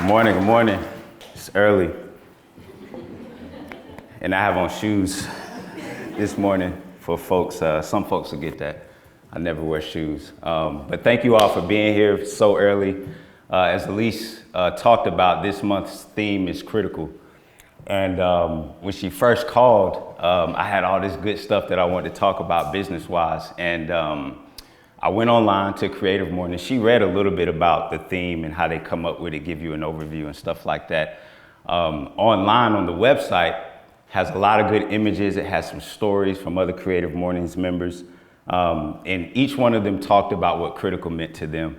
Good morning, good morning. It's early. And I have on shoes this morning for folks. Some folks will get that. I never wear shoes. But thank you all for being here so early. As Elise talked about, this month's theme is critical. And when she first called, I had all this good stuff that I wanted to talk about business-wise. And I went online to CreativeMornings. She read a little bit about the theme and how they come up with it, give you an overview and stuff like that. Online on the website has a lot of good images. It has some stories from other CreativeMornings members. And each one of them talked about what critical meant to them.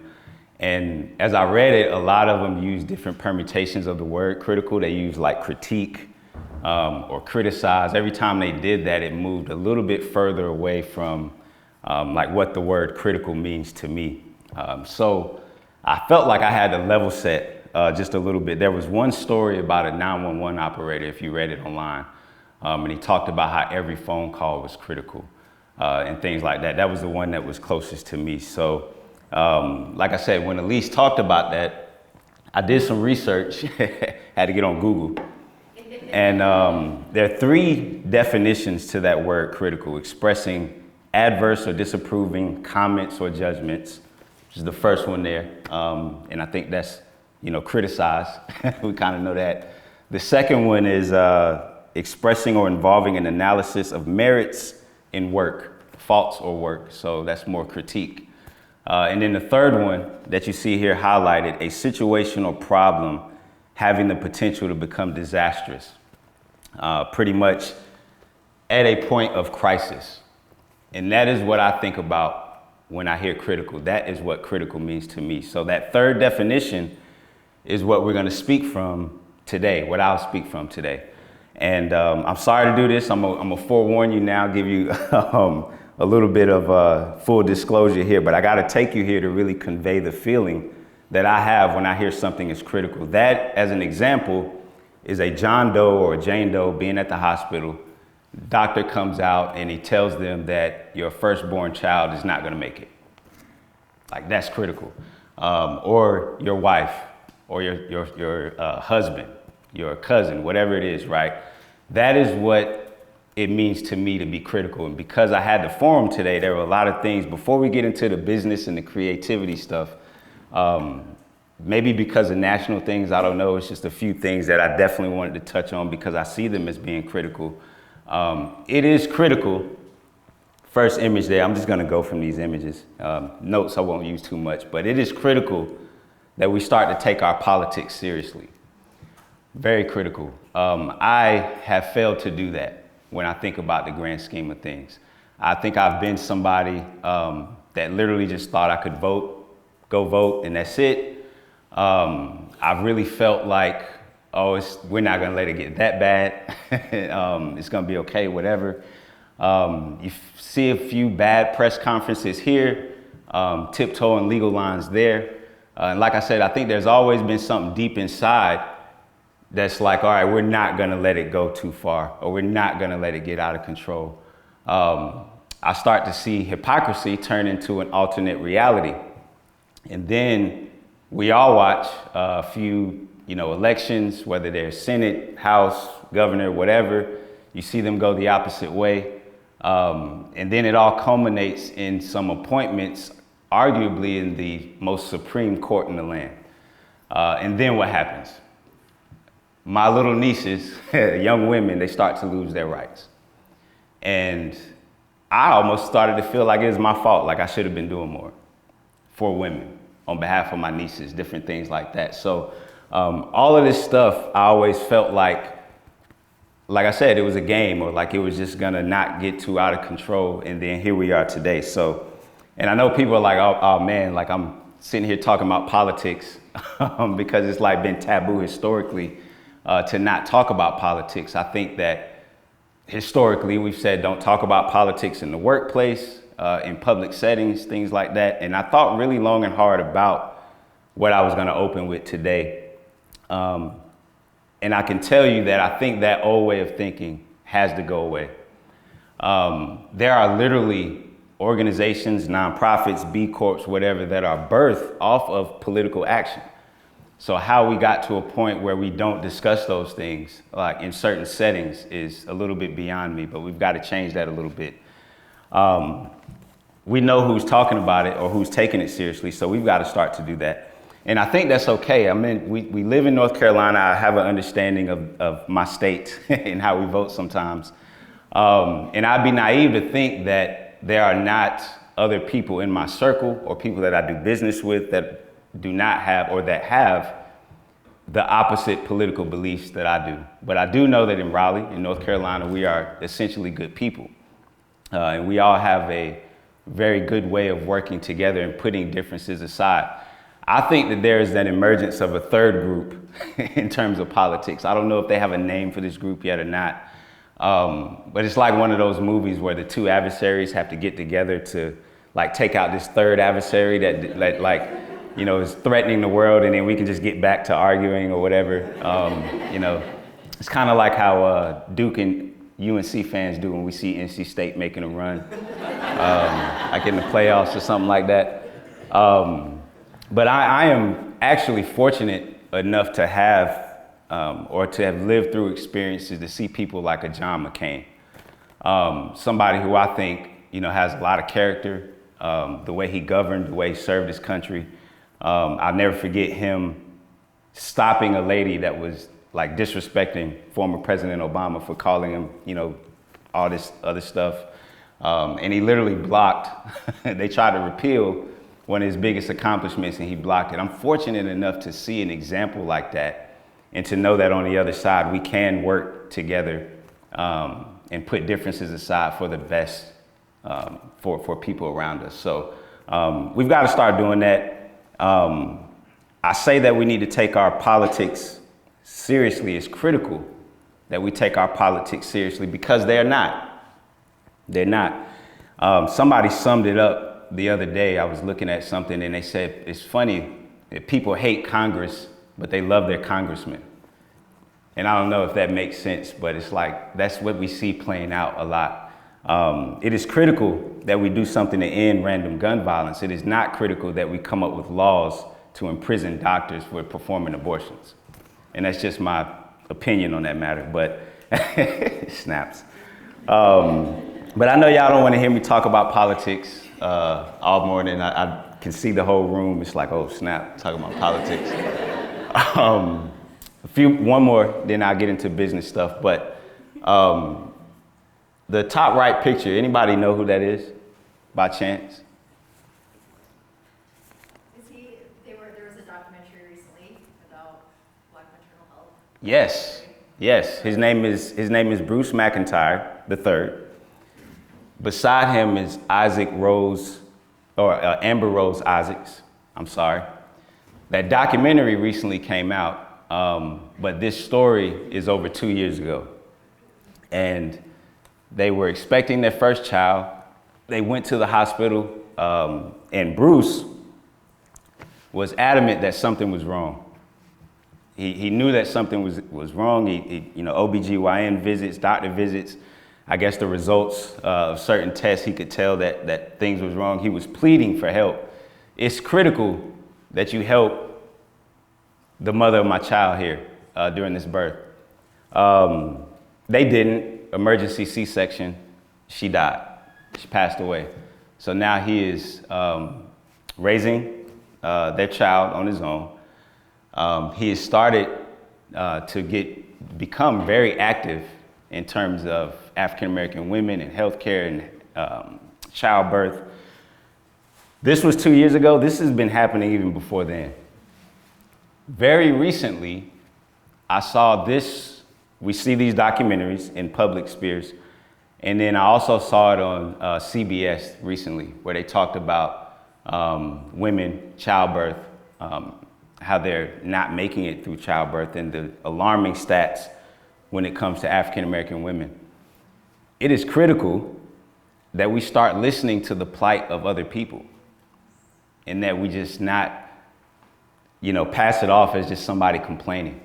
And as I read it, a lot of them use different permutations of the word critical. They use like critique or criticize. Every time they did that, it moved a little bit further away from like what the word critical means to me. So I felt like I had to level set just a little bit. There was one story about a 911 operator, if you read it online, and he talked about how every phone call was critical and things like that. That was the one that was closest to me. So like I said, when Elise talked about that, I did some research, had to get on Google. And there are three definitions to that word critical: expressing adverse or disapproving comments or judgments, which is the first one there. And I think that's, criticize. We kind of know that. The second one is expressing or involving an analysis of merits in work, faults or work. So that's more critique. And then the third one that you see here highlighted, a situation or problem having the potential to become disastrous, pretty much at a point of crisis. And that is what I think about when I hear critical. That is what critical means to me. So that third definition is what we're going to speak from today, what I'll speak from today. And I'm sorry to do this. I'm gonna forewarn you now, give you a little bit of full disclosure here, but I got to take you here to really convey the feeling that I have when I hear something is critical. That, as an example, is a John Doe or a Jane Doe being at the hospital. Doctor comes out and he tells them that your firstborn child is not going to make it. Like, that's critical. Or your wife, or your husband, your cousin, whatever it is, right? That is what it means to me to be critical. And because I had the forum today, there were a lot of things before we get into the business and the creativity stuff. Maybe because of national things, I don't know. It's just a few things that I definitely wanted to touch on because I see them as being critical. It is critical. First image there, I'm just going to go from these images. Notes I won't use too much, but it is critical that we start to take our politics seriously. Very critical. I have failed to do that when I think about the grand scheme of things. I think I've been somebody that literally just thought I could go vote, and that's it. I've really felt like, we're not gonna let it get that bad. It's gonna be okay, whatever. You see a few bad press conferences here, tiptoeing legal lines there. And like I said, I think there's always been something deep inside that's like, all right, we're not gonna let it go too far, or we're not gonna let it get out of control. I start to see hypocrisy turn into an alternate reality. And then we all watch a few elections, whether they're Senate, House, governor, whatever, you see them go the opposite way. And then it all culminates in some appointments, arguably in the most supreme court in the land. And then what happens? My little nieces, young women, they start to lose their rights. And I almost started to feel like it was my fault, like I should have been doing more for women on behalf of my nieces, different things like that. So all of this stuff, I always felt like I said, it was a game, or like it was just gonna not get too out of control. And then here we are today. So, and I know people are like, oh man, like I'm sitting here talking about politics because it's like been taboo historically to not talk about politics. I think that historically we've said don't talk about politics in the workplace, in public settings, things like that. And I thought really long and hard about what I was gonna open with today. And I can tell you that I think that old way of thinking has to go away. There are literally organizations, nonprofits, B Corps, whatever, that are birthed off of political action. So how we got to a point where we don't discuss those things, like in certain settings, is a little bit beyond me, but we've got to change that a little bit. We know who's talking about it or who's taking it seriously, so we've got to start to do that. And I think that's okay. I mean, we live in North Carolina. I have an understanding of my state and how we vote sometimes. And I'd be naive to think that there are not other people in my circle or people that I do business with that do not have or that have the opposite political beliefs that I do. But I do know that in Raleigh, in North Carolina, we are essentially good people. And we all have a very good way of working together and putting differences aside. I think that there is an emergence of a third group in terms of politics. I don't know if they have a name for this group yet or not. But it's like one of those movies where the two adversaries have to get together to like take out this third adversary that like, you know, is threatening the world, and then we can just get back to arguing or whatever. You know, it's kind of like how Duke and UNC fans do when we see NC State making a run, like in the playoffs or something like that. But I am actually fortunate enough to have, or to have lived through experiences to see people like a John McCain, somebody who I think, you know, has a lot of character, the way he governed, the way he served his country. I'll never forget him stopping a lady that was like disrespecting former President Obama for calling him, you know, all this other stuff. And he literally blocked, they tried to repeal one of his biggest accomplishments and he blocked it. I'm fortunate enough to see an example like that and to know that on the other side, we can work together and put differences aside for the best for people around us. So we've got to start doing that. I say that we need to take our politics seriously. It's critical that we take our politics seriously because they're not. They're not. Somebody summed it up the other day. I was looking at something and they said, it's funny that people hate Congress, but they love their congressman. And I don't know if that makes sense, but it's like, that's what we see playing out a lot. It is critical that we do something to end random gun violence. It is not critical that we come up with laws to imprison doctors for performing abortions. And that's just my opinion on that matter, but snaps. But I know y'all don't want to hear me talk about politics all morning. I can see the whole room. It's like, oh snap, talking about politics. One more, then I'll get into business stuff. But the top right picture, anybody know who that is by chance? There was a documentary recently about Black mental health. Yes. His name is Bruce McIntyre III. Beside him is Amber Rose Isaacs. I'm sorry. That documentary recently came out, but this story is over 2 years ago. And they were expecting their first child. They went to the hospital, and Bruce was adamant that something was wrong. He knew that something was wrong. He OBGYN visits, doctor visits. I guess the results of certain tests, he could tell that things was wrong. He was pleading for help. It's critical that you help the mother of my child here during this birth. They didn't. Emergency C-section. She died. She passed away. So now he is raising their child on his own. He has started to become very active in terms of African-American women and healthcare and childbirth. This was 2 years ago. This has been happening even before then. Very recently, I saw this. We see these documentaries in public spheres. And then I also saw it on CBS recently, where they talked about women, childbirth, how they're not making it through childbirth, and the alarming stats when it comes to African-American women. It is critical that we start listening to the plight of other people and that we just not, pass it off as just somebody complaining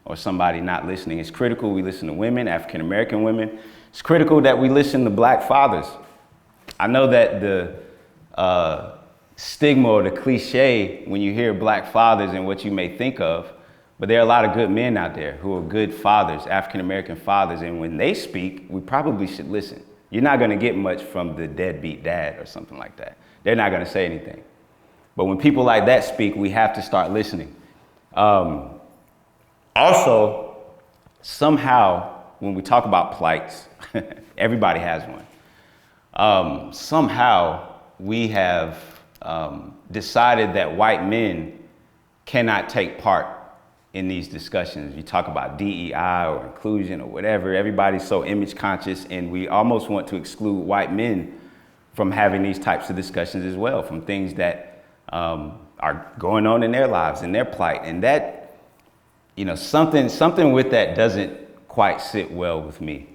or somebody not listening. It's critical we listen to women, African-American women. It's critical that we listen to Black fathers. I know that stigma or the cliche when you hear black fathers and what you may think of, but there are a lot of good men out there who are good fathers, African-American fathers, and when they speak, we probably should listen. You're not gonna get much from the deadbeat dad or something like that. They're not gonna say anything. But when people like that speak, we have to start listening. Also, somehow, when we talk about plights, everybody has one. Somehow, we have decided that white men cannot take part in these discussions. You talk about DEI or inclusion or whatever, everybody's so image conscious, and we almost want to exclude white men from having these types of discussions as well, from things that are going on in their lives and their plight. And that, something with that doesn't quite sit well with me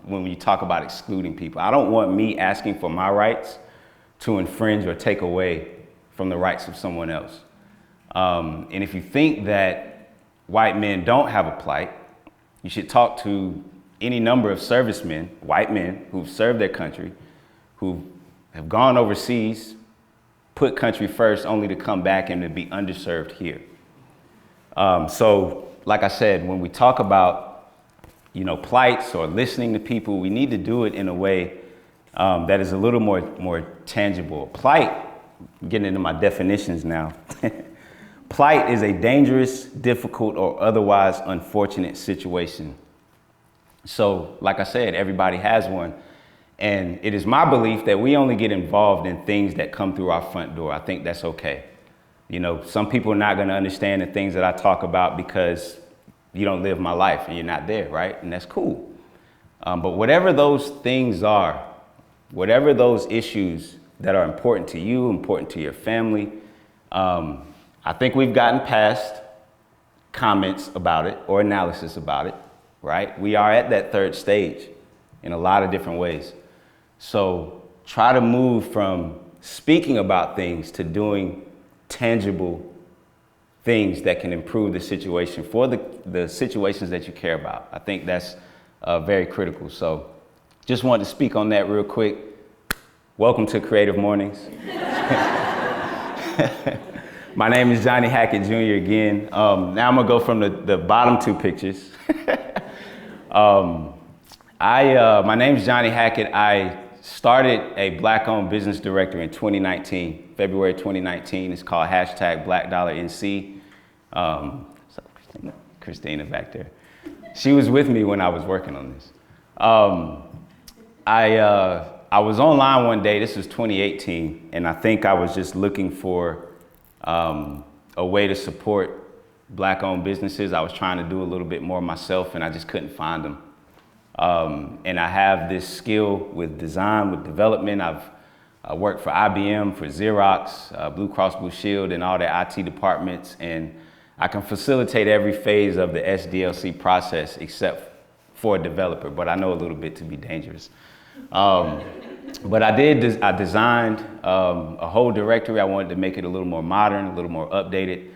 when you talk about excluding people. I don't want me asking for my rights to infringe or take away from the rights of someone else. And if you think that white men don't have a plight, you should talk to any number of servicemen, white men who've served their country, who have gone overseas, put country first only to come back and to be underserved here. So like I said, when we talk about, plights or listening to people, we need to do it in a way that is a little more tangible. Plight, getting into my definitions now. Plight is a dangerous, difficult, or otherwise unfortunate situation. So, like I said, everybody has one. And it is my belief that we only get involved in things that come through our front door. I think that's okay. Some people are not going to understand the things that I talk about because you don't live my life and you're not there, right? And that's cool. But whatever those things are, whatever those issues that are important to you, important to your family, I think we've gotten past comments about it or analysis about it, right? We are at that third stage in a lot of different ways. So try to move from speaking about things to doing tangible things that can improve the situation for the situations that you care about. I think that's very critical. So just wanted to speak on that real quick. Welcome to Creative Mornings. My name is Johnny Hackett Jr. again. Now I'm gonna go from the bottom two pictures. My name is Johnny Hackett. I started a Black-owned business directory in 2019, February 2019. It's called #BlackDollarNC. Christina back there. She was with me when I was working on this. I was online one day, this was 2018, and I think I was just looking for a way to support Black-owned businesses. I was trying to do a little bit more myself, and I just couldn't find them. And I have this skill with design, with development. I've worked for IBM, for Xerox, Blue Cross Blue Shield, and all their IT departments, and I can facilitate every phase of the SDLC process except for a developer, but I know a little bit to be dangerous. But I designed a whole directory. I wanted to make it a little more modern, a little more updated.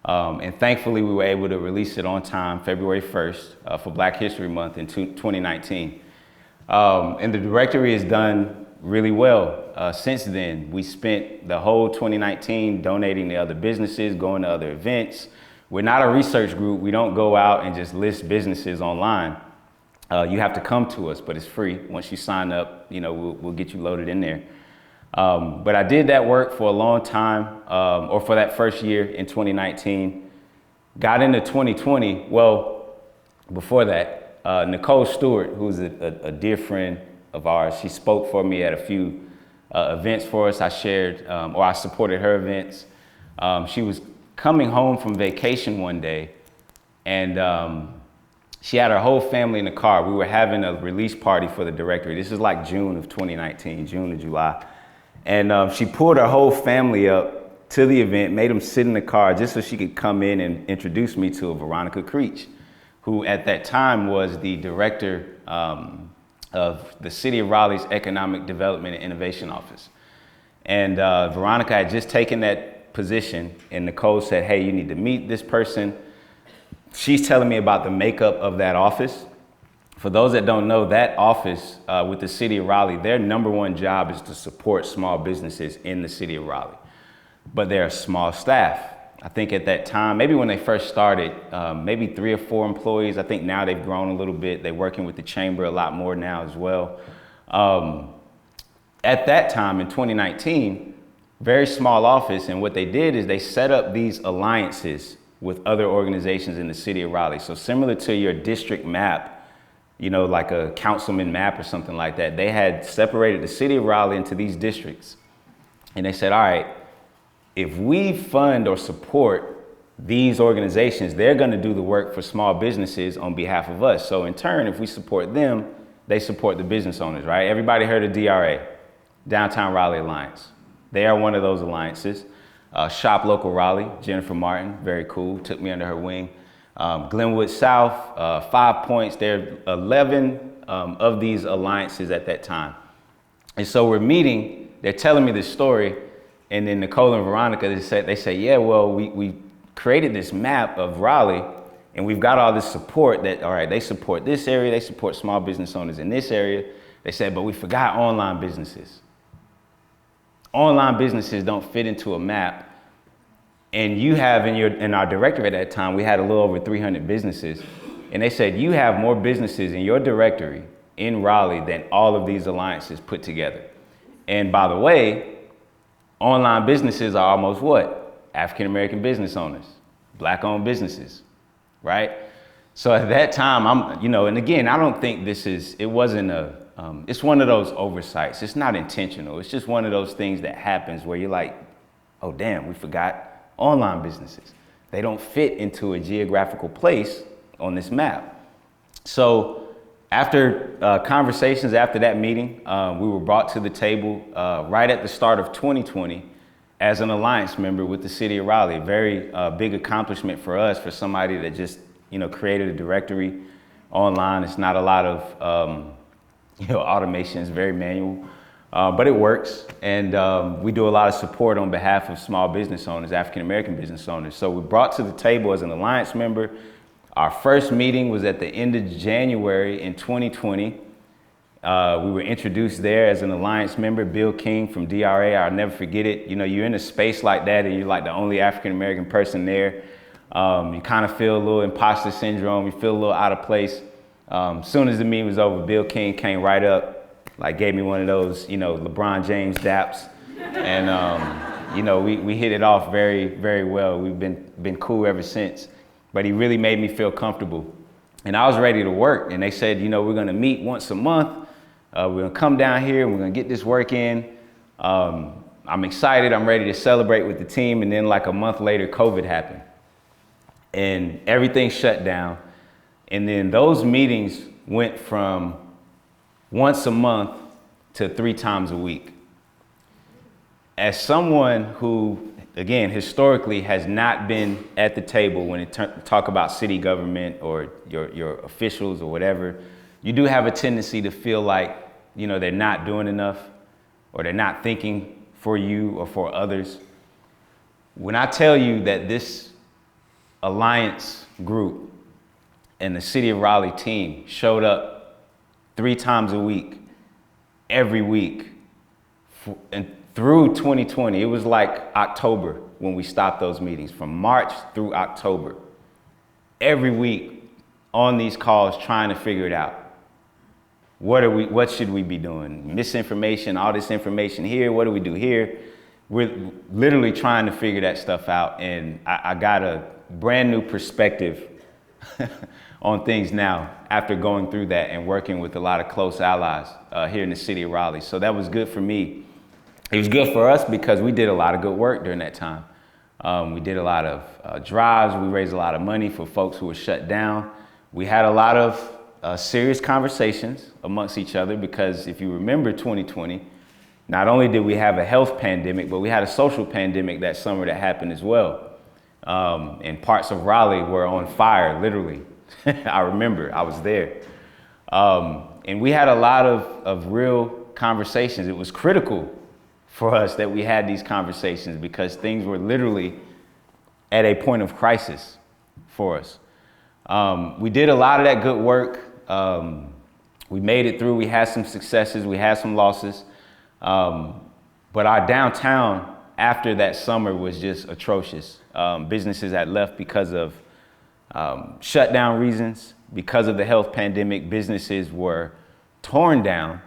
And thankfully, we were able to release it on time, February 1st, for Black History Month in 2019. And the directory has done really well since then. We spent the whole 2019 donating to other businesses, going to other events. We're not a research group. We don't go out and just list businesses online. You have to come to us, but it's free. Once you sign up, we'll get you loaded in there. But I did that work for a long time, or for that first year in 2019. Got into 2020. Well, before that, Nicole Stewart, who's a dear friend of ours, she spoke for me at a few events for us. I shared, or I supported her events. She was coming home from vacation one day, and she had her whole family in the car. We were having a release party for the directory. This is like June of 2019, June or July. And she pulled her whole family up to the event, made them sit in the car just so she could come in and introduce me to Veronica Creech, who at that time was the director of the City of Raleigh's Economic Development and Innovation Office. And Veronica had just taken that position, and Nicole said, hey, you need to meet this person. She's telling me about the makeup of that office. For those that don't know, that office with the city of Raleigh, their number one job is to support small businesses in the city of Raleigh. But they're a small staff. I think at that time, maybe when they first started, maybe 3 or 4 employees. I think now they've grown a little bit. They're working with the chamber a lot more now as well. At that time in 2019, very small office. And what they did is they set up these alliances with other organizations in the city of Raleigh. So similar to your district map, you know, like a councilman map or something like that, they had separated the city of Raleigh into these districts. And they said, all right, if we fund or support these organizations, they're going to do the work for small businesses on behalf of us. So in turn, if we support them, they support the business owners, right? Everybody heard of DRA, Downtown Raleigh Alliance. They are one of those alliances. Shop Local Raleigh, Jennifer Martin, very cool, took me under her wing. Glenwood South, 5 Points. There are 11 of these alliances at that time. And so we're meeting, they're telling me this story, and then Nicole and Veronica, they say, yeah, well, we created this map of Raleigh, and we've got all this support that, all right, they support this area, they support small business owners in this area. They said, but we forgot online businesses. Online businesses don't fit into a map. And you have in our directory at that time, we had a little over 300 businesses. And they said, you have more businesses in your directory in Raleigh than all of these alliances put together. And by the way, online businesses are almost what? African-American business owners, Black-owned businesses, right? So at that time, and again, I don't think it's one of those oversights. It's not intentional. It's just one of those things that happens where you're like, oh, damn, we forgot online businesses. They don't fit into a geographical place on this map. So after conversations after that meeting, we were brought to the table right at the start of 2020 as an alliance member with the city of Raleigh. Very big accomplishment for us, for somebody that just, created a directory online. It's not a lot of, automation. It's very manual. But it works, and we do a lot of support on behalf of small business owners, African-American business owners. So we brought to the table as an alliance member. Our first meeting was at the end of January in 2020. We were introduced there as an alliance member, Bill King from DRA. I'll never forget it. You're in a space like that and you're like the only African-American person there. You kind of feel a little imposter syndrome. You feel a little out of place. Soon as the meeting was over, Bill King came right up, gave me one of those, LeBron James daps. And, we hit it off very, very well. We've been cool ever since. But he really made me feel comfortable. And I was ready to work. And they said, we're going to meet once a month. We're going to come down here and we're going to get this work in. I'm excited. I'm ready to celebrate with the team. And then a month later, COVID happened. And everything shut down. And then those meetings went from once a month to 3 times a week. As someone who, again, historically has not been at the table when it talk about city government or your officials or whatever, you do have a tendency to feel like, they're not doing enough or they're not thinking for you or for others. When I tell you that this alliance group and the City of Raleigh team showed up 3 times a week, every week, and through 2020, it was like October when we stopped those meetings, from March through October. Every week on these calls trying to figure it out. What should we be doing? Misinformation, all this information here, what do we do here? We're literally trying to figure that stuff out, and I got a brand new perspective on things now after going through that and working with a lot of close allies here in the city of Raleigh. So that was good for me. It was good for us because we did a lot of good work during that time. We did a lot of drives. We raised a lot of money for folks who were shut down. We had a lot of serious conversations amongst each other because if you remember 2020, not only did we have a health pandemic, but we had a social pandemic that summer that happened as well. And parts of Raleigh were on fire, literally. I remember, I was there. And we had a lot of real conversations. It was critical for us that we had these conversations because things were literally at a point of crisis for us. We did a lot of that good work. We made it through. We had some successes. We had some losses. But our downtown after that summer was just atrocious. Businesses had left because of shutdown reasons. Because of the health pandemic, businesses were torn down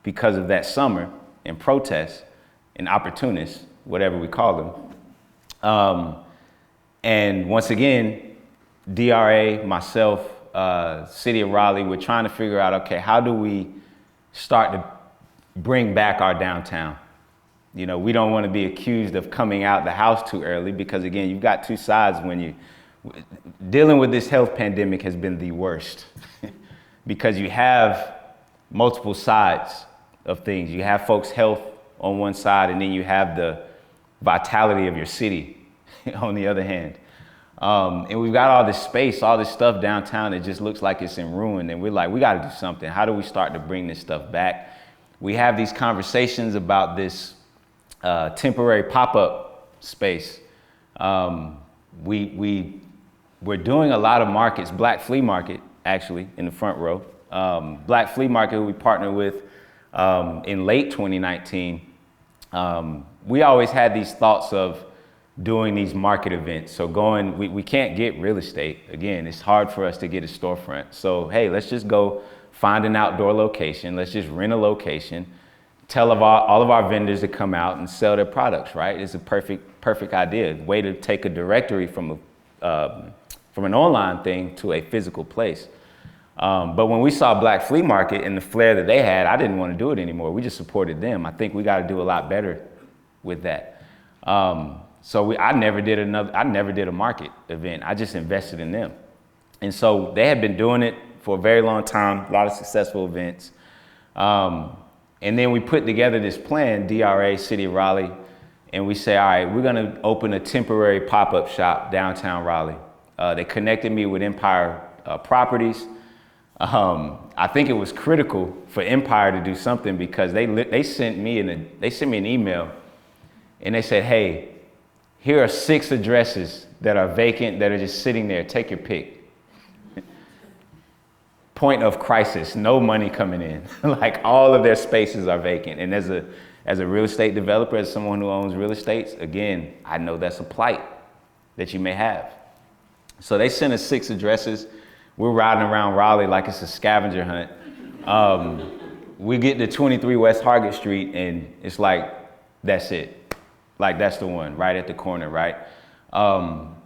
because of that summer and protests and opportunists, whatever we call them. And once again, DRA, myself, City of Raleigh, we're trying to figure out, okay, how do we start to bring back our downtown? You know, we don't want to be accused of coming out the house too early because, again, you've got two sides when you dealing with this health pandemic has been the worst because you have multiple sides of things. You have folks' health on one side, and then you have the vitality of your city on the other hand. And we've got all this space, all this stuff downtown that just looks like it's in ruin. And we're like, we got to do something. How do we start to bring this stuff back? We have these conversations about this temporary pop-up space. We're doing a lot of markets, Black Flea Market, actually, in the front row. Black Flea Market, who we partnered with in late 2019. We always had these thoughts of doing these market events. So we can't get real estate. Again, it's hard for us to get a storefront. So, hey, let's just go find an outdoor location. Let's just rent a location. Tell all of our vendors to come out and sell their products, right? It's a perfect idea. Way to take a directory from an online thing to a physical place. But when we saw Black Flea Market and the flair that they had, I didn't want to do it anymore. We just supported them. I think we got to do a lot better with that. I never did a market event. I just invested in them. And so they had been doing it for a very long time, a lot of successful events. And then we put together this plan, DRA, City of Raleigh, and we say, all right, we're going to open a temporary pop-up shop downtown Raleigh. They connected me with Empire Properties. I think it was critical for Empire to do something because they sent me an email and they said, hey, here are 6 addresses that are vacant, that are just sitting there. Take your pick. Point of crisis, no money coming in. Like all of their spaces are vacant. And as a real estate developer, as someone who owns real estates, again, I know that's a plight that you may have. So they sent us 6 addresses. We're riding around Raleigh like it's a scavenger hunt. We get to 23 West Hackett Street and it's like, that's it. Like that's the one right at the corner, right?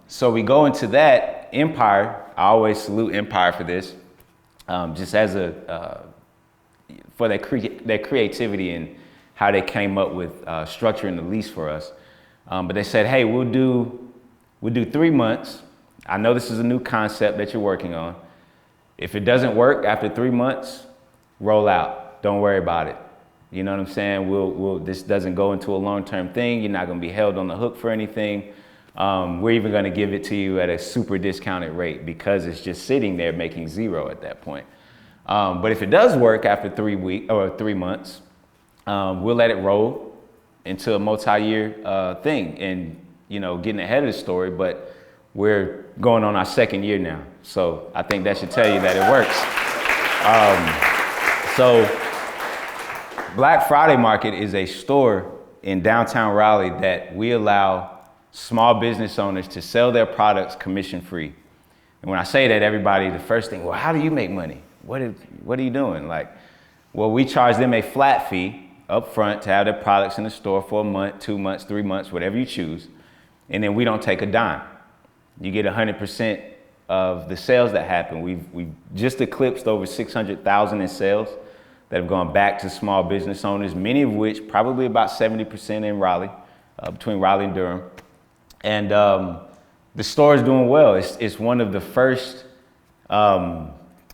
So we go into that. Empire, I always salute Empire for this. Just as for their creativity and how they came up with structuring the lease for us. But they said, hey, we'll do 3 months. I know this is a new concept that you're working on. If it doesn't work after 3 months, roll out. Don't worry about it. You know what I'm saying? This doesn't go into a long-term thing. You're not going to be held on the hook for anything. We're even going to give it to you at a super discounted rate because it's just sitting there making 0 at that point. But if it does work after 3 months, we'll let it roll into a multi-year thing and, getting ahead of the story. But we're going on our 2nd year now. So I think that should tell you that it works. So Black Friday Market is a store in downtown Raleigh that we allow small business owners to sell their products commission free. And when I say that, everybody, the first thing, well, how do you make money? What are you doing? We charge them a flat fee up front to have their products in the store for a month, 2 months, 3 months, whatever you choose. And then we don't take a dime. You get 100% of the sales that happen. We've just eclipsed over 600,000 in sales that have gone back to small business owners, many of which, probably about 70% in Raleigh, between Raleigh and Durham. And the store is doing well. It's one of the first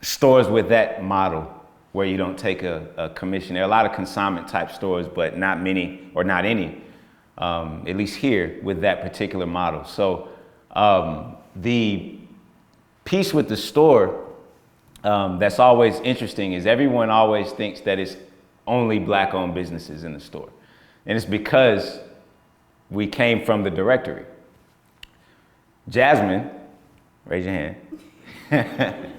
stores with that model where you don't take a commission. There are a lot of consignment type stores, but not many or not any, at least here with that particular model. So the piece with the store that's always interesting is everyone always thinks that it's only Black-owned businesses in the store. And it's because we came from the directory. Jasmine, raise your hand,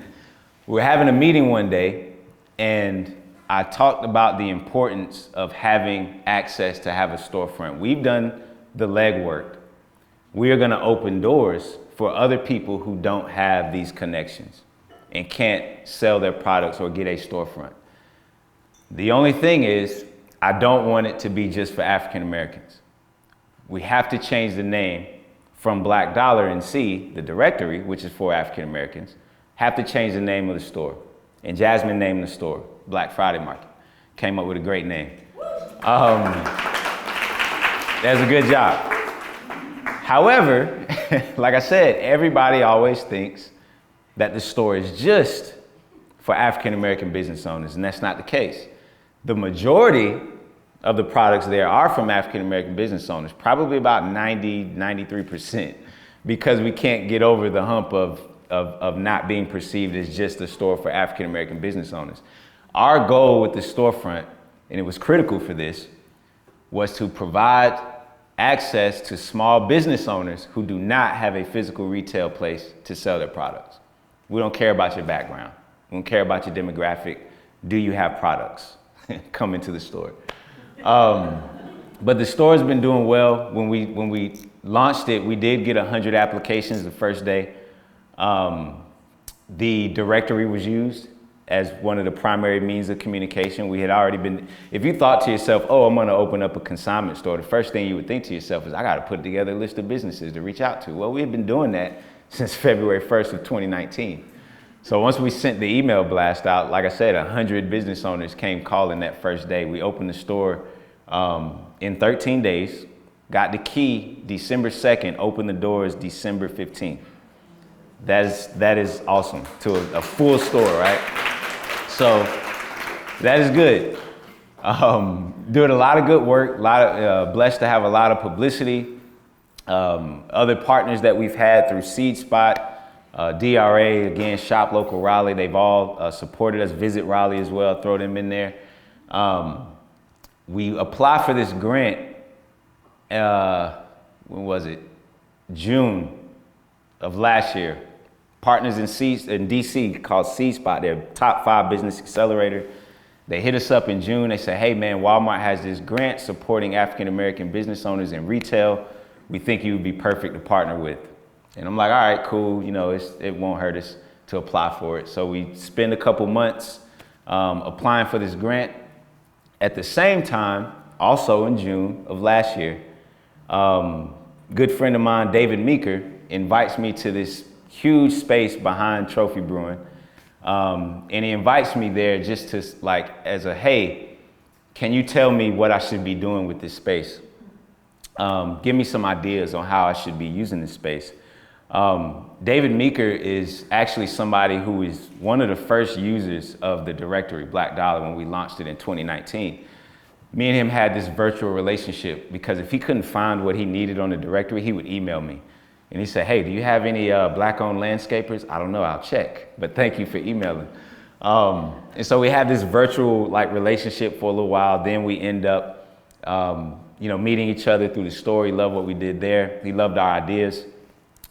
We were having a meeting one day, and I talked about the importance of having access to have a storefront. We've done the legwork. We are going to open doors for other people who don't have these connections and can't sell their products or get a storefront. The only thing is, I don't want it to be just for African Americans. We have to change the name from Black Dollar and C, the directory, which is for African Americans, have to change the name of the store. And Jasmine named the store Black Friday Market. Came up with a great name. That's a good job. However, like I said, everybody always thinks that the store is just for African American business owners, and that's not the case. The majority of the products there are from African American business owners, probably about 93%, because we can't get over the hump of not being perceived as just a store for African American business owners. Our goal with the storefront, and it was critical for this, was to provide access to small business owners who do not have a physical retail place to sell their products. We don't care about your background. We don't care about your demographic. Do you have products? Come into the store. But the store has been doing well. When we launched it, we did get 100 applications the first day. The directory was used as one of the primary means of communication. We had already been, if you thought to yourself, oh, I'm gonna open up a consignment store, the first thing you would think to yourself is, I gotta put together a list of businesses to reach out to. Well, we had been doing that since February 1st of 2019. So once we sent the email blast out, like I said, 100 business owners came calling that first day. We opened the store in 13 days, got the key December 2nd, opened the doors December 15th. That is awesome, to a full store, right? So that is good. Doing a lot of good work, blessed to have a lot of publicity. Other partners that we've had through Seed Spot, DRA, again, Shop Local Raleigh, they've all supported us. Visit Raleigh as well, throw them in there. We applied for this grant, when was it? June of last year. Partners in DC called Seed Spot, they're top 5 business accelerator. They hit us up in June. They said, hey man, Walmart has this grant supporting African American business owners in retail. We think you would be perfect to partner with. And I'm like, all right, cool. You know, it won't hurt us to apply for it. So we spend a couple months applying for this grant. At the same time, also in June of last year, good friend of mine, David Meeker, invites me to this huge space behind Trophy Brewing. And he invites me there just to as a, hey, can you tell me what I should be doing with this space? Give me some ideas on how I should be using this space. David Meeker is actually somebody who is one of the first users of the directory, Black Dollar, when we launched it in 2019. Me and him had this virtual relationship because if he couldn't find what he needed on the directory, he would email me. And he said, hey, do you have any Black-owned landscapers? I don't know, I'll check, but thank you for emailing. And so we had this virtual relationship for a little while. Then we end up, meeting each other through the store. He loved what we did there. He loved our ideas.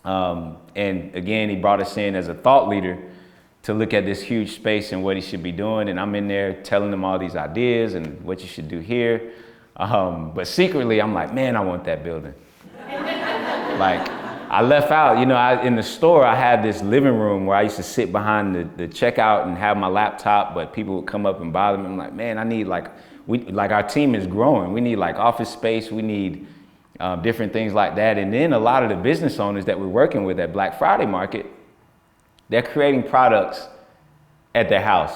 And again, he brought us in as a thought leader to look at this huge space and what he should be doing. And I'm in there telling him all these ideas and what you should do here. But secretly, I'm like, man, I want that building. I left out, in the store, I had this living room where I used to sit behind the checkout and have my laptop, but people would come up and bother me. I'm like, man, I need our team is growing. We need office space. We need different things like that. And then a lot of the business owners that we're working with at Black Friday Market, they're creating products at their house,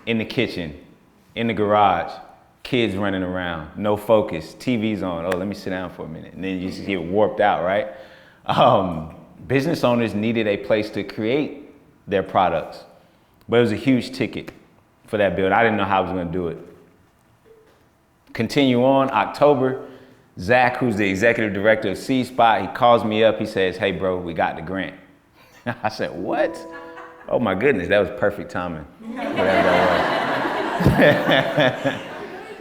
in the kitchen, in the garage, kids running around, no focus, TV's on. Oh, let me sit down for a minute. And then you just get warped out, right? Business owners needed a place to create their products, but it was a huge ticket for that build. I didn't know how I was going to do it. Continue on, October, Zach, who's the executive director of Seed Spot, he calls me up. He says, hey, bro, we got the grant. I said, what? Oh, my goodness, that was perfect timing. Whatever that was.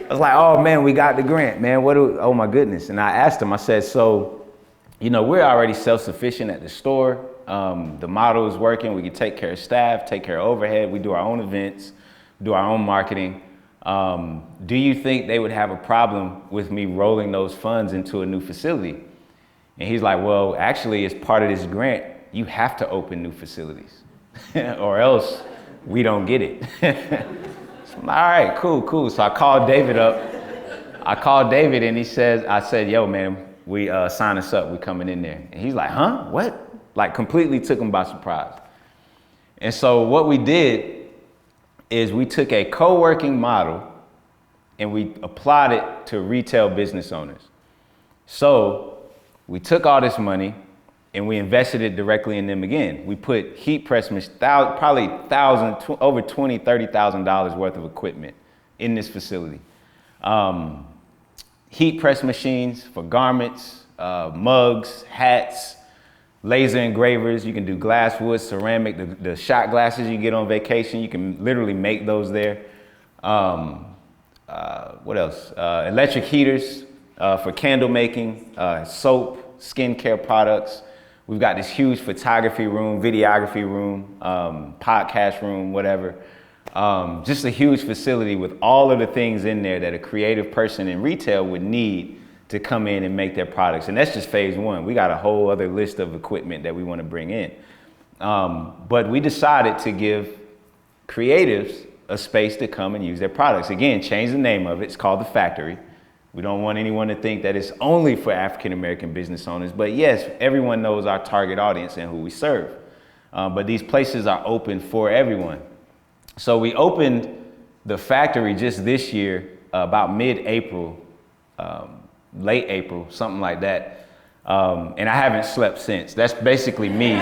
I was like, oh, man, we got the grant, man. Oh, my goodness. And I asked him, I said, so, we're already self-sufficient at the store. The model is working. We can take care of staff, take care of overhead. We do our own events, do our own marketing. Do you think they would have a problem with me rolling those funds into a new facility? And he's like, well, actually, as part of this grant, you have to open new facilities or else we don't get it. So I'm like, all right, cool. So I called David up. And I said, yo, man, we sign us up. We're coming in there. And he's like, huh? What? Like completely took him by surprise. And so what we did is we took a co-working model and we applied it to retail business owners. So we took all this money and we invested it directly in them again. We put heat press, probably over $20,000, $30,000 worth of equipment in this facility. Heat press machines for garments, mugs, hats, laser engravers. You can do glass, wood, ceramic, the shot glasses you get on vacation. You can literally make those there. What else? Electric heaters for candle making, soap, skincare products. We've got this huge photography room, videography room, podcast room, whatever. Just a huge facility with all of the things in there that a creative person in retail would need to come in and make their products. And that's just phase one. We got a whole other list of equipment that we want to bring in. But we decided to give creatives a space to come and use their products. Again, change the name of it. It's called The Factory. We don't want anyone to think that it's only for African-American business owners. But yes, everyone knows our target audience and who we serve. But these places are open for everyone. So we opened The Factory just this year, about mid-April, late April, something like that. And I haven't slept since. That's basically me.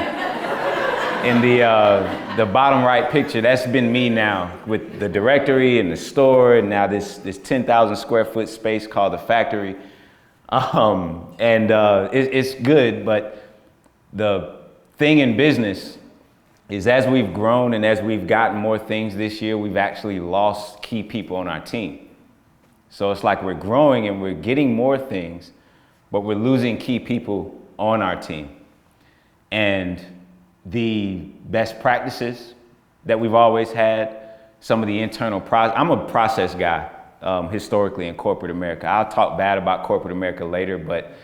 In the bottom right picture, that's been me now with the directory and the store and now this 10,000 square foot space called The Factory. It's good, but the thing in business is as we've grown and as we've gotten more things this year, we've actually lost key people on our team. So it's like we're growing and we're getting more things, but we're losing key people on our team. And the best practices that we've always had, some of the internal process. I'm a process guy historically in corporate America. I'll talk bad about corporate America later, but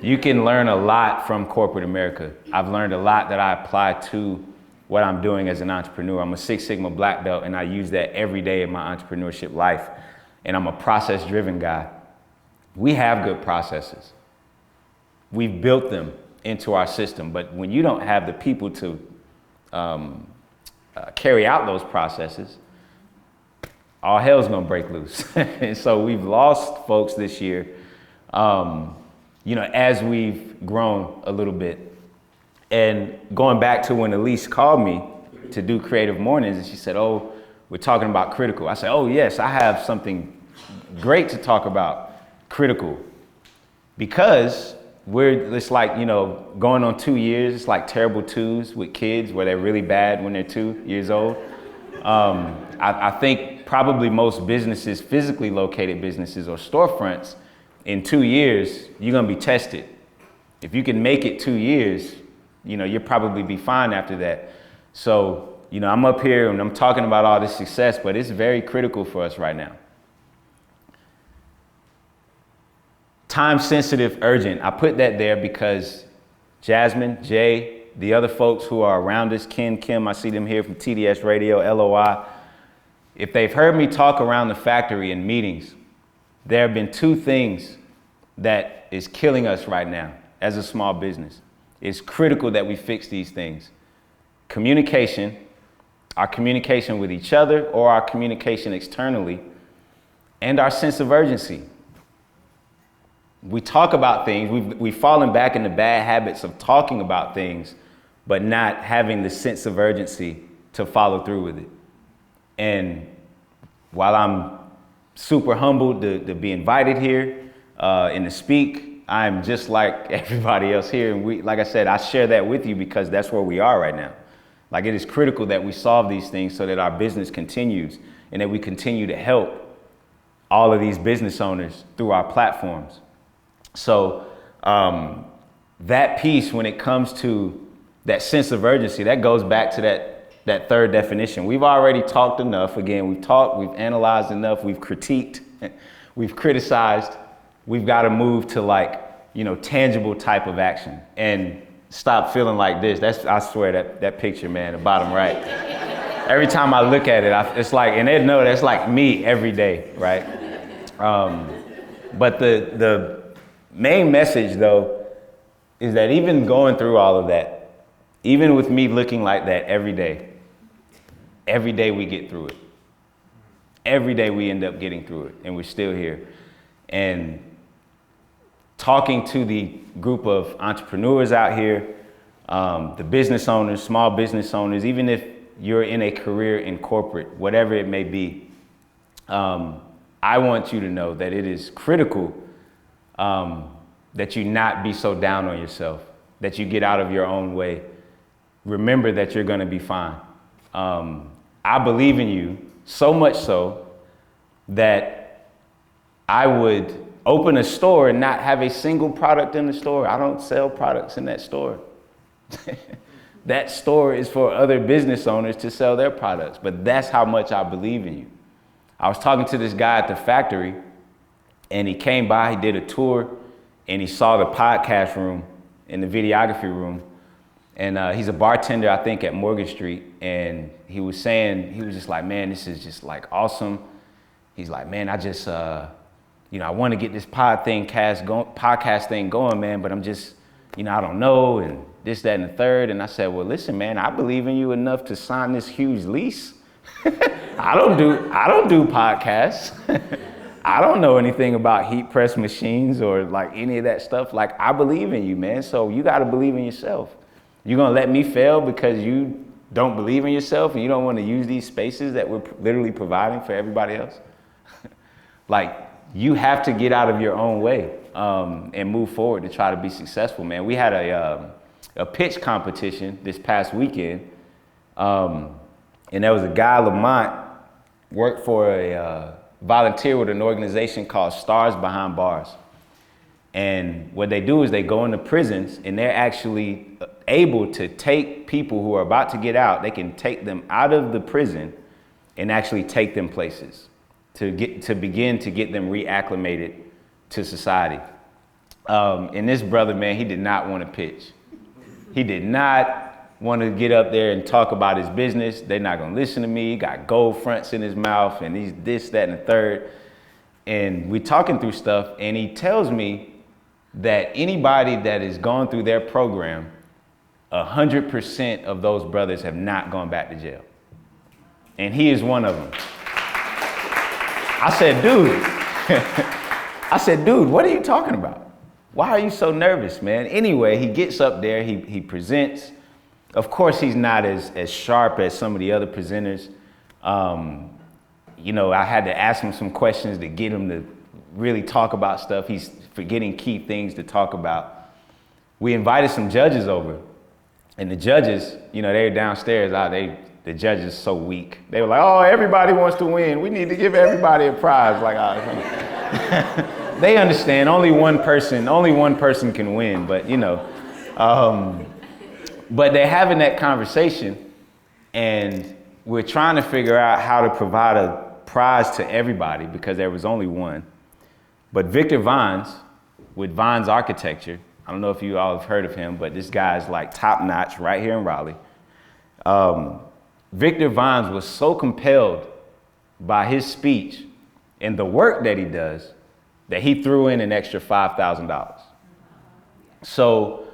you can learn a lot from corporate America. I've learned a lot that I apply to what I'm doing as an entrepreneur. I'm a Six Sigma black belt and I use that every day in my entrepreneurship life. And I'm a process-driven guy. We have good processes. We've built them into our system, but when you don't have the people to carry out those processes, all hell's gonna break loose. And so we've lost folks this year, as we've grown a little bit. And going back to when Elise called me to do Creative Mornings, and she said, oh, we're talking about critical. I said, oh yes, I have something great to talk about, critical. Because it's like, going on 2 years, it's like terrible twos with kids where they're really bad when they're 2 years old. I think probably most businesses, physically located businesses or storefronts, in 2 years, you're gonna be tested. If you can make it 2 years, you'll probably be fine after that. So, I'm up here and I'm talking about all this success, but it's very critical for us right now. Time sensitive, urgent. I put that there because Jasmine, Jay, the other folks who are around us, Ken, Kim, I see them here from TDS Radio, LOI. If they've heard me talk around The Factory in meetings, there have been two things that is killing us right now as a small business. It's critical that we fix these things. Communication, our communication with each other or our communication externally, and our sense of urgency. We talk about things, we've fallen back into bad habits of talking about things, but not having the sense of urgency to follow through with it. And while I'm super humbled to be invited here and to speak, I'm just like everybody else here. And like I said, I share that with you because that's where we are right now. Like it is critical that we solve these things so that our business continues and that we continue to help all of these business owners through our platforms. So that piece, when it comes to that sense of urgency. That goes back to that third definition. We've already talked enough. Again, we've talked, we've analyzed enough, we've critiqued, we've criticized. We've got to move to like, tangible type of action and stop feeling like this. I swear that picture, man, the bottom right. Every time I look at it, it's like, and they know that's like me every day, right? But the main message though, is that even going through all of that, even with me looking like that every day we get through it. Every day we end up getting through it and we're still here. And talking to the group of entrepreneurs out here, the business owners, small business owners, even if you're in a career in corporate, whatever it may be, I want you to know that it is critical that you not be so down on yourself, that you get out of your own way. Remember that you're going to be fine. I believe in you so much so that I would open a store and not have a single product in the store. I don't sell products in that store. That store is for other business owners to sell their products, but that's how much I believe in you. I was talking to this guy at the factory and he came by, he did a tour and he saw the podcast room and the videography room. And he's a bartender, I think, at Morgan Street. And he was just like, man, this is just like awesome. He's like, man, I just, I want to get this podcast thing going, man, but I'm just, I don't know, and this, that, and the third. And I said, well, listen, man, I believe in you enough to sign this huge lease. I don't do podcasts. I don't know anything about heat press machines or like any of that stuff. Like, I believe in you, man. So you got to believe in yourself. You're going to let me fail because you don't believe in yourself and you don't want to use these spaces that we're literally providing for everybody else? Like, you have to get out of your own way and move forward to try to be successful, man. We had a pitch competition this past weekend, and there was a guy, Lamont, worked for volunteer with an organization called Stars Behind Bars. And what they do is they go into prisons and they're actually able to take people who are about to get out. They can take them out of the prison and actually take them places to begin to get them reacclimated to society. And this brother, man, he did not want to pitch. He did not want to get up there and talk about his business. They're not going to listen to me. He got gold fronts in his mouth and he's this, that, and the third. And we're talking through stuff and he tells me that anybody that has gone through their program, 100% of those brothers have not gone back to jail. And he is one of them. I said, dude, what are you talking about? Why are you so nervous, man? Anyway, he gets up there, he presents. Of course, he's not as sharp as some of the other presenters. I had to ask him some questions to get him to really talk about stuff. He's forgetting key things to talk about. We invited some judges over, and the judges, they were downstairs. The judges are so weak. They were like, oh, everybody wants to win. We need to give everybody a prize. Like, they understand only one person can win, but but they're having that conversation and we're trying to figure out how to provide a prize to everybody because there was only one. But Victor Vines with Vines Architecture, I don't know if you all have heard of him, but this guy is like top notch right here in Raleigh. Victor Vines was so compelled by his speech and the work that he does that he threw in an extra $5,000. So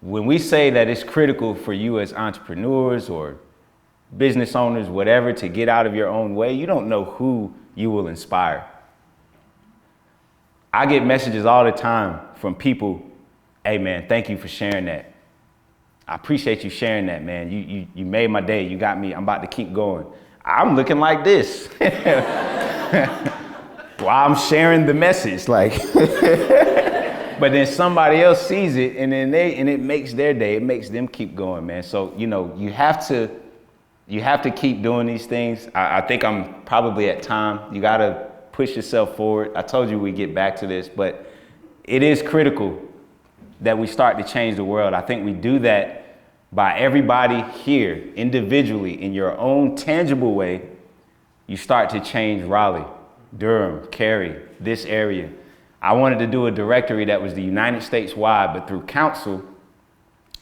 when we say that it's critical for you as entrepreneurs or business owners, whatever, to get out of your own way, you don't know who you will inspire. I get messages all the time from people, hey man, thank you for sharing that. I appreciate you sharing that, man. You made my day. You got me. I'm about to keep going. I'm looking like this while I'm sharing the message, like. But then somebody else sees it, and then it makes their day. It makes them keep going, man. So you have to keep doing these things. I think I'm probably at time. You got to push yourself forward. I told you we'd get back to this, but it is critical that we start to change the world. I think we do that by everybody here individually in your own tangible way, you start to change Raleigh, Durham, Cary, this area. I wanted to do a directory that was the United States wide, but through council,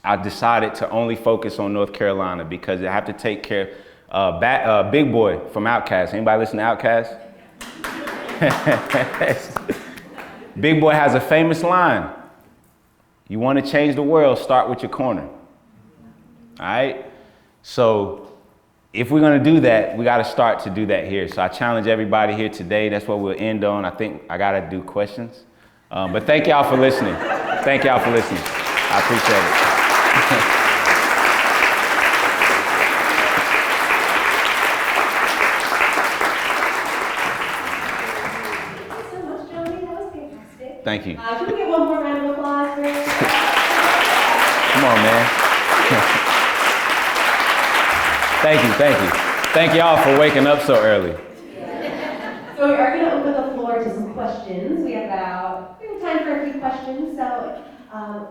I decided to only focus on North Carolina because I have to take care of Big Boy from Outkast. Anybody listen to Outkast? Big Boy has a famous line. You want to change the world, start with your corner. All right? So if we're going to do that, we got to start to do that here. So I challenge everybody here today. That's what we'll end on. I think I got to do questions. But thank y'all for listening. Thank y'all for listening. I appreciate it. Thank you so much, Johnny. That was fantastic. Thank you. Can we get one more round of applause for him? Come on, man. Thank you, thank you. Thank y'all for waking up so early. So we are going to open the floor to some questions. We have time for a few questions. So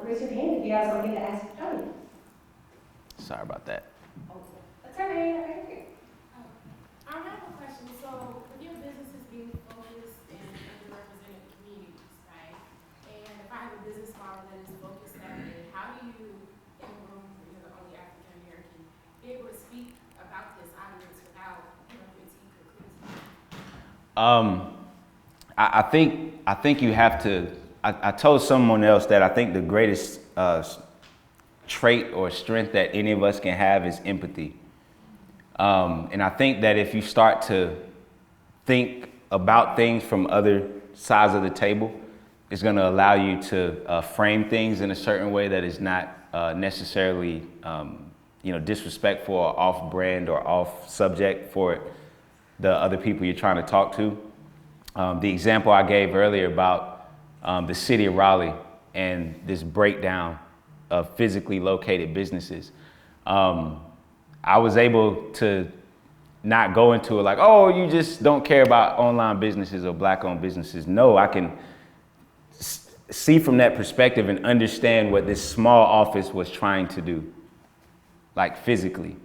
raise your hand if you have something to ask Johnny. Sorry about that. That's all right. I have a question. So, with your businesses being focused in underrepresented communities, right? And if I have a business model that is focused that way, how do you, in a room where you're the only African American, be able to speak about this audience without, critique or criticism? I think you have to. I told someone else that I think the greatest trait or strength that any of us can have is empathy. And I think that if you start to think about things from other sides of the table, it's going to allow you to frame things in a certain way that is not necessarily, disrespectful or off-brand or off-subject for the other people you're trying to talk to. The example I gave earlier about the city of Raleigh and this breakdown of physically located businesses. I was able to not go into it like, oh, you just don't care about online businesses or black-owned businesses. No, I can see from that perspective and understand what this small office was trying to do, like physically,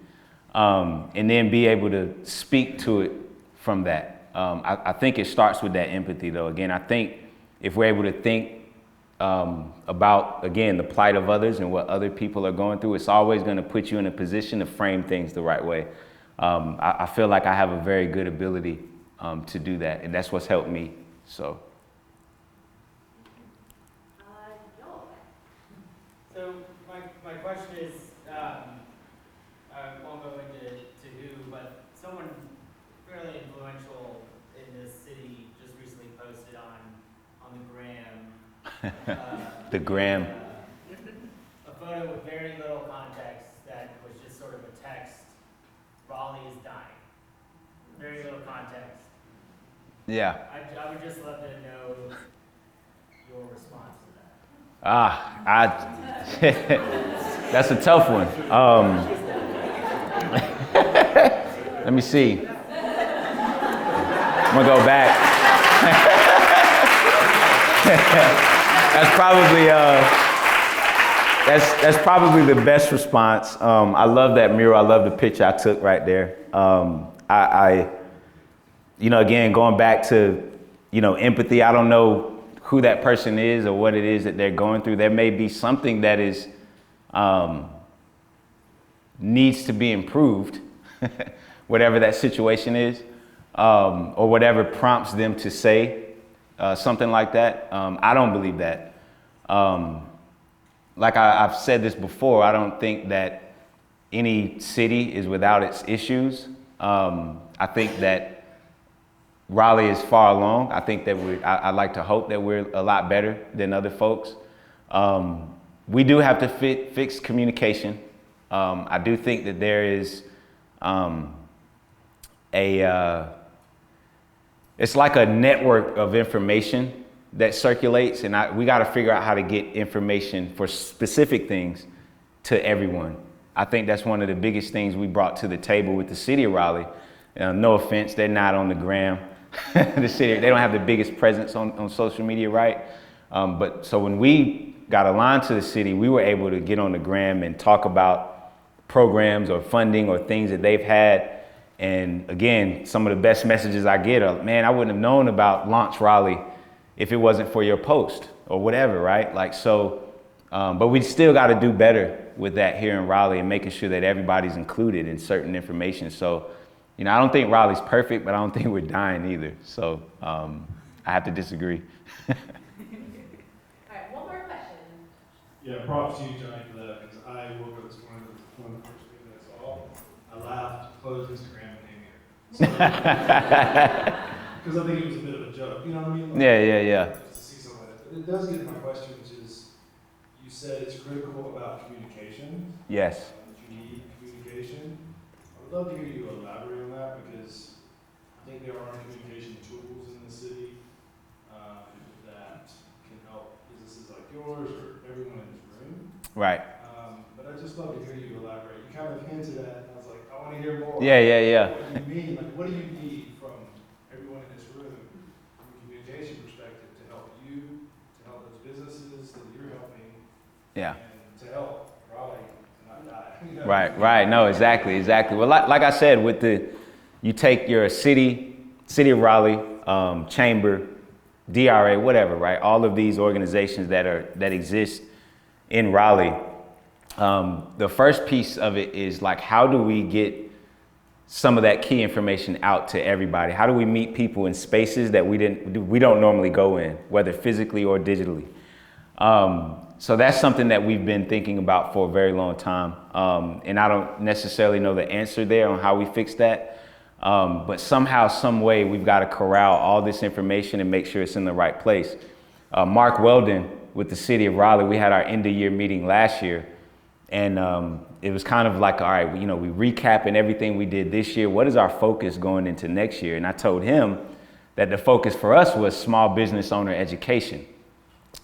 and then be able to speak to it from that. I think it starts with that empathy, though. Again, I think if we're able to think about, again, the plight of others and what other people are going through, it's always going to put you in a position to frame things the right way. I feel like I have a very good ability to do that, and that's what's helped me. So. So my question is, I won't go into who, but someone fairly influential in this city just recently posted on the gram. The gram. A photo with very little context that was just sort of a text. Raleigh is dying. Very little context. Yeah. I would just love to know your response to that. That's a tough one. Let me see. I'm gonna go back. That's probably the best response. I love that mural. I love the picture I took right there. Again, going back to, empathy. I don't know who that person is or what it is that they're going through. There may be something that is needs to be improved, whatever that situation is, or whatever prompts them to say something like that. I don't believe that. Like I've said this before, I don't think that any city is without its issues. I think that Raleigh is far along. I think that I like to hope that we're a lot better than other folks. We do have to fix communication. I do think that there is it's like a network of information that circulates, and we got to figure out how to get information for specific things to everyone. I think that's one of the biggest things we brought to the table with the city of Raleigh. No offense, they're not on the gram. The city, they don't have the biggest presence on social media, right? But so when we got aligned to the city, we were able to get on the gram and talk about programs or funding or things that they've had. And again, some of the best messages I get are, man, I wouldn't have known about Launch Raleigh if it wasn't for your post or whatever, right? Like, so, but we still got to do better with that here in Raleigh and making sure that everybody's included in certain information. So, you know, I don't think Raleigh's perfect, but I don't think we're dying either. So I have to disagree. All right, one more question. Yeah, props to you, Johnny, for that, because I woke up this morning with one of the first things I saw. I laughed, closed Instagram, and came here. Because I think it was a bit of a joke, you know what I mean? Like, Yeah. Just to see something like that. But it does get to my question, which is, you said it's critical about communication. Yes. That you need communication. I would love to hear you elaborate on that, because I think there are communication tools in the city that can help businesses like yours or everyone in this room. Right. But I'd just love to hear you elaborate. You kind of hinted at it, and I was like, I want to hear more. Yeah. What do you mean? Like, what do you need from everyone in this room, from a communication perspective, to help you, to help those businesses that you're helping, Yeah. and to help Raleigh to not die? You know? Right. No, exactly. Well, like I said, you take your city of Raleigh, chamber, DRA, whatever, right? All of these organizations that exist in Raleigh. The first piece of it is like, how do we get some of that key information out to everybody? How do we meet people in spaces that we don't normally go in, whether physically or digitally? So that's something that we've been thinking about for a very long time. And I don't necessarily know the answer there on how we fix that. But somehow, some way, we've got to corral all this information and make sure it's in the right place. Mark Weldon with the city of Raleigh, we had our end of year meeting last year. And it was kind of like, all right, we recapping everything we did this year. What is our focus going into next year? And I told him that the focus for us was small business owner education,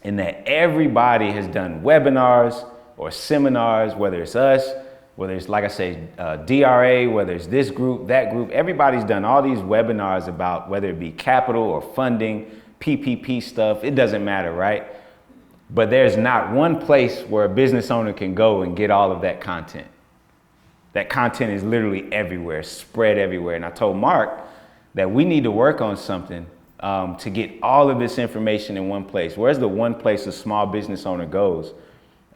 and that everybody has done webinars or seminars, whether it's us, whether it's, like I say, DRA, whether it's this group, that group. Everybody's done all these webinars about whether it be capital or funding, PPP stuff. It doesn't matter, right? But there's not one place where a business owner can go and get all of that content. That content is literally everywhere, spread everywhere. And I told Mark that we need to work on something to get all of this information in one place. Where's the one place a small business owner goes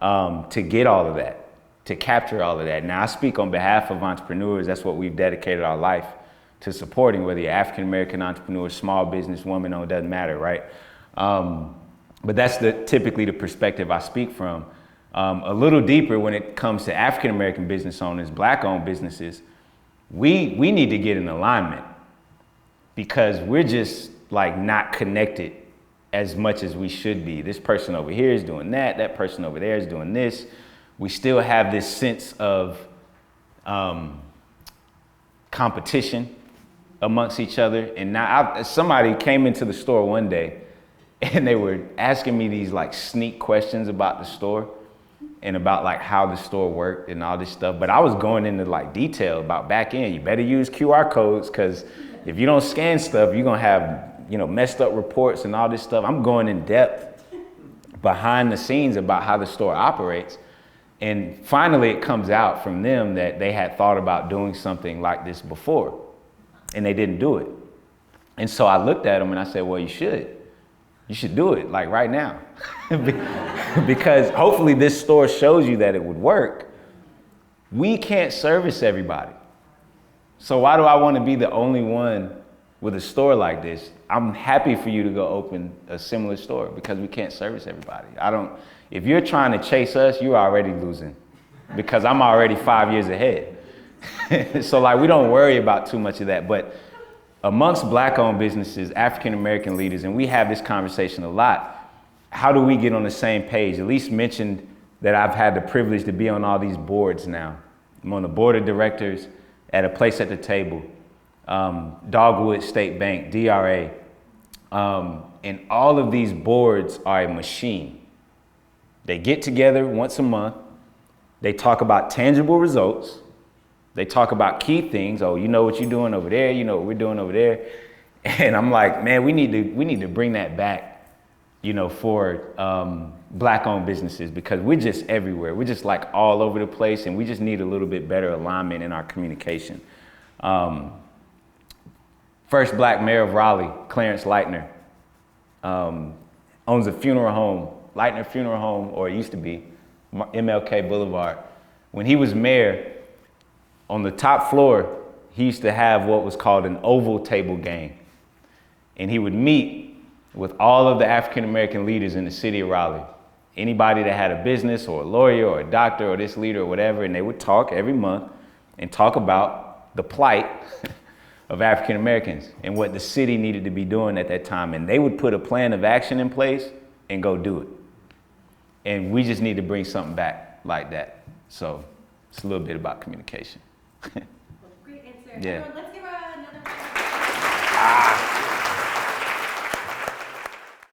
to get all of that, to capture all of that? Now, I speak on behalf of entrepreneurs. That's what we've dedicated our life to supporting, whether you're African-American entrepreneur, small business, woman owned, doesn't matter, right? But that's typically the perspective I speak from. A little deeper when it comes to African-American business owners, Black-owned businesses, we need to get in alignment, because we're just like not connected as much as we should be. This person over here is doing that. That person over there is doing this. We still have this sense of competition amongst each other. And now somebody came into the store one day and they were asking me these like sneak questions about the store and about like how the store worked and all this stuff. But I was going into like detail about back end. You better use QR codes, because if you don't scan stuff, you're going to have, messed up reports and all this stuff. I'm going in depth behind the scenes about how the store operates. And finally it comes out from them that they had thought about doing something like this before and they didn't do it. And so I looked at them and I said, well, you should do it like right now. Because hopefully this store shows you that it would work. We can't service everybody. So why do I want to be the only one with a store like this? I'm happy for you to go open a similar store, because we can't service everybody. If you're trying to chase us, you're already losing, because I'm already 5 years ahead. So like, we don't worry about too much of that. But amongst Black-owned businesses, African-American leaders, and we have this conversation a lot, how do we get on the same page? At least mentioned that I've had the privilege to be on all these boards now. I'm on the board of directors at a place at the table, Dogwood State Bank, DRA, and all of these boards are a machine. They get together once a month. They talk about tangible results. They talk about key things. Oh, you know what you're doing over there. You know what we're doing over there. And I'm like, man, we need to bring that back, for Black-owned businesses, because we're just everywhere. We're just like all over the place, and we just need a little bit better alignment in our communication. First Black mayor of Raleigh, Clarence Lightner, owns a funeral home, Lightner Funeral Home, or it used to be, MLK Boulevard. When he was mayor, on the top floor, he used to have what was called an oval table game. And he would meet with all of the African-American leaders in the city of Raleigh. Anybody that had a business or a lawyer or a doctor or this leader or whatever, and they would talk every month and talk about the plight of African-Americans and what the city needed to be doing at that time. And they would put a plan of action in place and go do it. And we just need to bring something back like that. So it's a little bit about communication. Great answer. Yeah. Everyone, let's